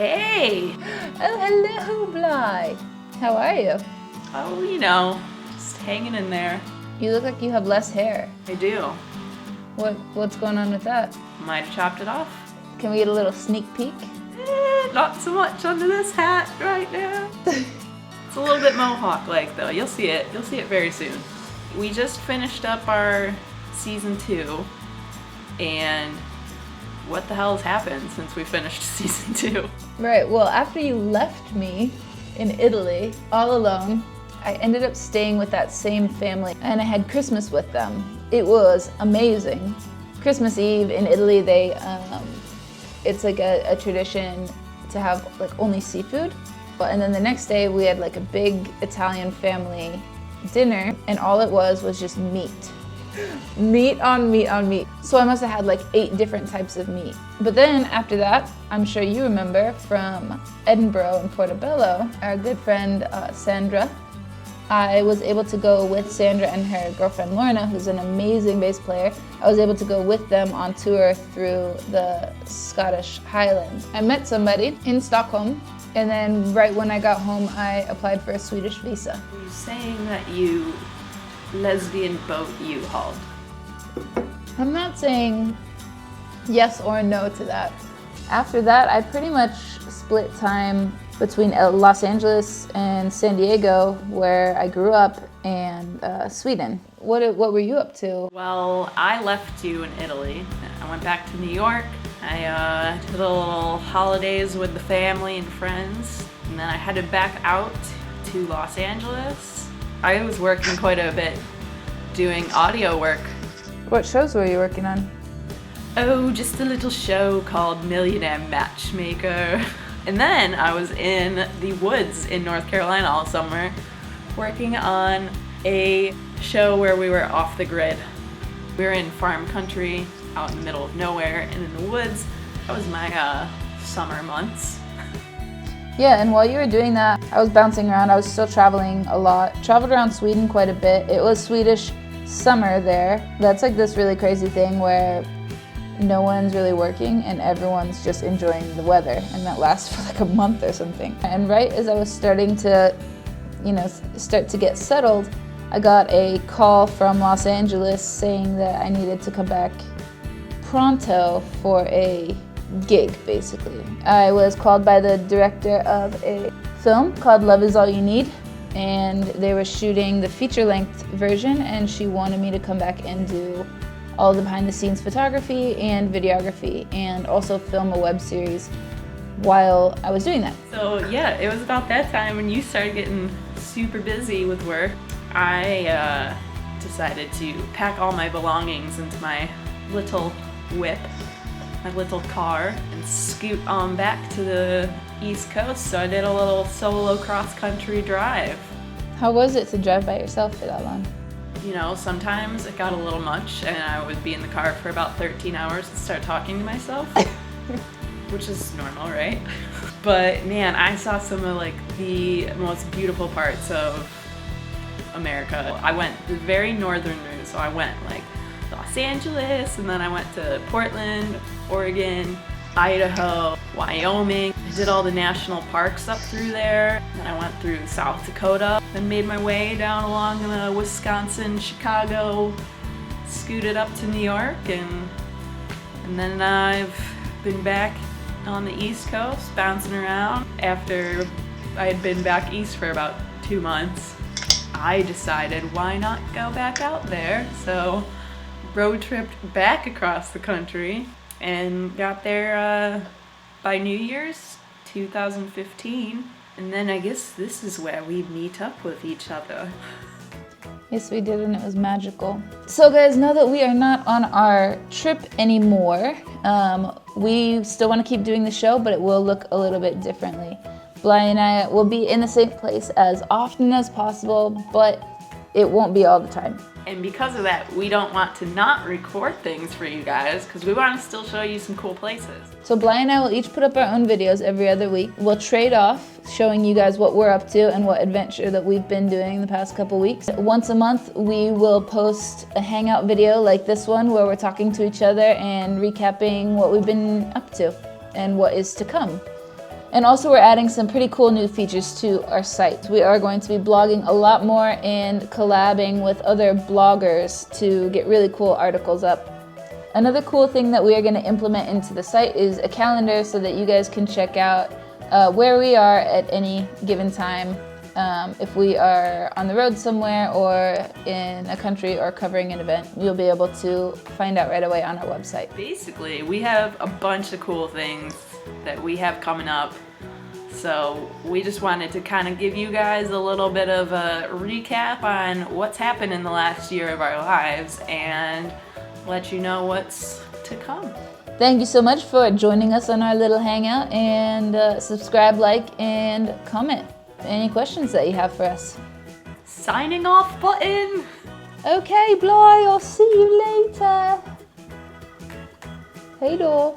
Hey! Oh, hello, Bly. How are you? Oh, you know, just hanging in there. You look like you have less hair. I do. What's going on with that? Might have chopped it off. Can we get a little sneak peek? Not so much under this hat right now. It's a little bit mohawk-like though. You'll see it. You'll see it very soon. We just finished up our season 2, and what the hell has happened since we finished season 2? Right, well, after you left me in Italy all alone, I ended up staying with that same family and I had Christmas with them. It was amazing. Christmas Eve in Italy, it's like a tradition to have like only seafood. And then the next day we had like a big Italian family dinner, and all it was just meat. Meat on meat on meat. So I must have had like 8 different types of meat. But then after that, I'm sure you remember from Edinburgh and Portobello, our good friend Sandra. I was able to go with Sandra and her girlfriend Lorna, who's an amazing bass player. I was able to go with them on tour through the Scottish Highlands. I met somebody in Stockholm, and then right when I got home, I applied for a Swedish visa. Are you saying that you lesbian boat U-hauled? I'm not saying yes or no to that. After that, I pretty much split time between Los Angeles and San Diego, where I grew up, and Sweden. What were you up to? Well, I left you in Italy. I went back to New York. I did a little holidays with the family and friends, and then I headed back out to Los Angeles. I was working quite a bit doing audio work. What shows were you working on? Oh, just a little show called Millionaire Matchmaker. And then I was in the woods in North Carolina all summer working on a show where we were off the grid. We were in farm country out in the middle of nowhere and in the woods. That was my summer months. Yeah, and while you were doing that, I was bouncing around. I was still traveling a lot. Traveled around Sweden quite a bit. It was Swedish summer there. That's like this really crazy thing where no one's really working and everyone's just enjoying the weather, and that lasts for like a month or something. And right as I was starting to, start to get settled, I got a call from Los Angeles saying that I needed to come back pronto for a gig, basically. I was called by the director of a film called Love Is All You Need, and they were shooting the feature-length version, and she wanted me to come back and do all the behind-the-scenes photography and videography, and also film a web series while I was doing that. So yeah, it was about that time when you started getting super busy with work. I decided to pack all my belongings into my little whip, my little car, and scoot on back to the East Coast. So I did a little solo cross-country drive. How was it to drive by yourself for that long? You know, sometimes it got a little much and I would be in the car for about 13 hours and start talking to myself, which is normal, right? But man, I saw some of like the most beautiful parts of America. I went the very northern route, so I went like Los Angeles, and then I went to Portland, Oregon, Idaho, Wyoming. I did all the national parks up through there. Then I went through South Dakota, then made my way down along Wisconsin, Chicago, scooted up to New York, and then I've been back on the East Coast, bouncing around. After I had been back east for about 2 months, I decided why not go back out there. So road tripped back across the country and got there by New Year's 2015. And then I guess this is where we meet up with each other. Yes, we did, and it was magical. So guys, now that we are not on our trip anymore, we still want to keep doing the show, but it will look a little bit differently. Bly and I will be in the same place as often as possible, but it won't be all the time. And because of that, we don't want to not record things for you guys because we want to still show you some cool places. So Bly and I will each put up our own videos every other week. We'll trade off showing you guys what we're up to and what adventure that we've been doing the past couple weeks. Once a month, we will post a hangout video like this one where we're talking to each other and recapping what we've been up to and what is to come. And also we're adding some pretty cool new features to our site. We are going to be blogging a lot more and collabing with other bloggers to get really cool articles up. Another cool thing that we are going to implement into the site is a calendar so that you guys can check out where we are at any given time. If we are on the road somewhere or in a country or covering an event, you'll be able to find out right away on our website. Basically, we have a bunch of cool things that we have coming up. So we just wanted to kind of give you guys a little bit of a recap on what's happened in the last year of our lives and let you know what's to come. Thank you so much for joining us on our little hangout, and subscribe, like, and comment any questions that you have for us. Signing off, Button! Okay, Bly, I'll see you later. Hey, door.